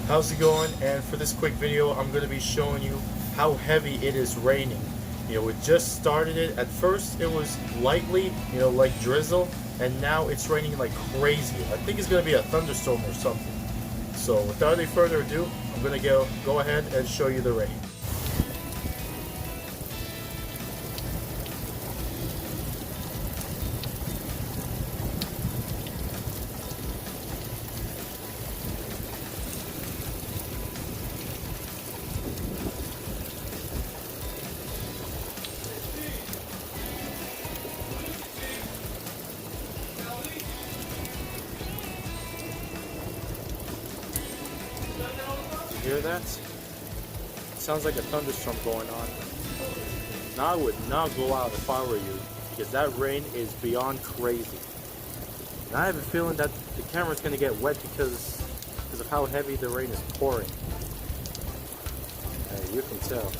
How's it going? And for this quick video, I'm going to be showing you how heavy it is raining. It just started it. At first, it was lightly, like drizzle, and now it's raining like crazy. I think it's going to be a thunderstorm or something. So without any further ado, I'm going to go ahead and show you the rain. You hear that? It sounds like a thunderstorm going on. Now I would not go out if I were you, because that rain is beyond crazy. And I have a feeling that the camera's going to get wet because of how heavy the rain is pouring. Hey, you can tell.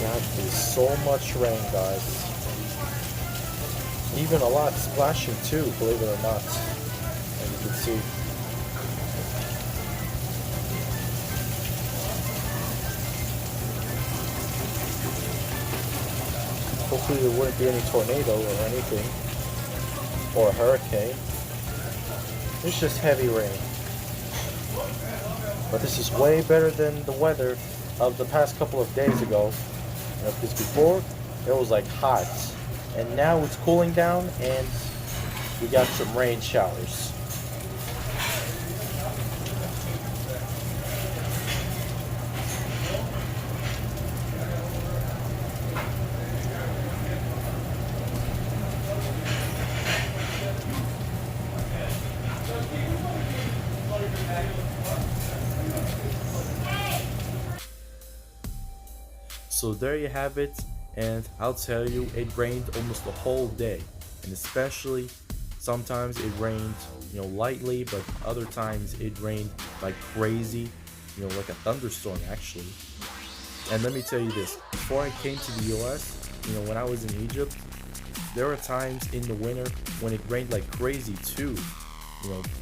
That is so much rain, guys. Even a lot splashing too, believe it or not. As you can see. Hopefully there wouldn't be any tornado or anything. Or a hurricane. It's just heavy rain. But this is way better than the weather of the past couple of days ago. Because before it was like hot, and now it's cooling down and we got some rain showers. So there you have it, and I'll tell you, it rained almost the whole day, and especially sometimes it rained, lightly, but other times it rained like crazy, like a thunderstorm actually. And let me tell you this, before I came to the US, when I was in Egypt, there were times in the winter when it rained like crazy too.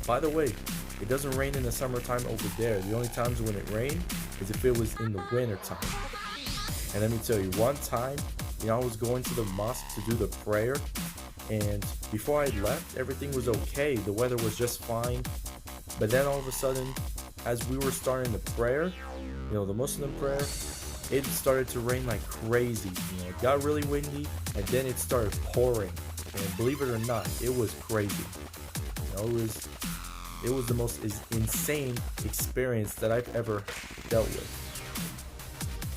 By the way, it doesn't rain in the summertime over there. The only times when it rained is if it was in the winter time. And let me tell you, one time, I was going to the mosque to do the prayer, and before I left, everything was okay. The weather was just fine. But then all of a sudden, as we were starting the prayer, the Muslim prayer, it started to rain like crazy. It got really windy, and then it started pouring. And believe it or not, it was crazy. It was the most insane experience that I've ever dealt with.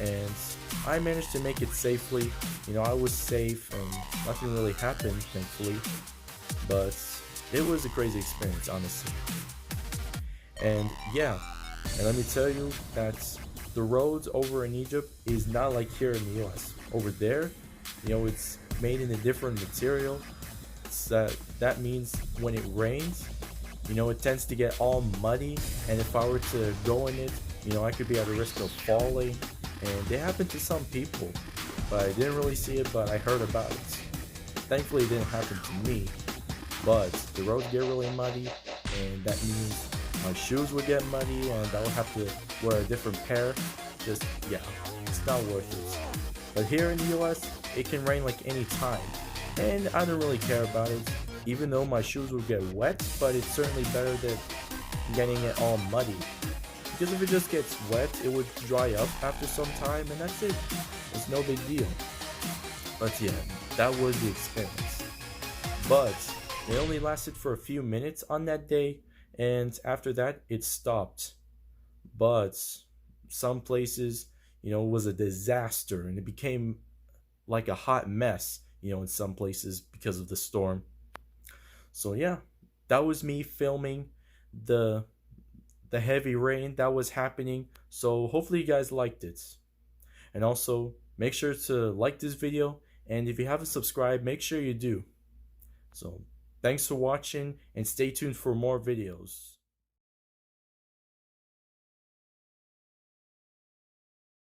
And I managed to make it safely. I was safe and nothing really happened, thankfully. But it was a crazy experience, honestly. And yeah, and let me tell you that the roads over in Egypt is not like here in the US. Over there, it's made in a different material. That means when it rains, it tends to get all muddy, and if I were to go in it, I could be at a risk of falling. And it happened to some people, but I didn't really see it, but I heard about it. Thankfully it didn't happen to me, but the roads get really muddy, and that means my shoes would get muddy and I would have to wear a different pair. Yeah, it's not worth it. But here in the US, it can rain like any time. and I don't really care about it, even though my shoes will get wet, but it's certainly better than getting it all muddy. Because if it just gets wet, it would dry up after some time, and that's it. It's no big deal. But yeah, that was the experience. But it only lasted for a few minutes on that day, and after that, it stopped. But some places, it was a disaster, and it became like a hot mess, in some places because of the storm. So yeah, that was me filming the the heavy rain that was happening. So hopefully you guys liked it. And also, make sure to like this video, and if you haven't subscribed, make sure you do. So, thanks for watching, and stay tuned for more videos.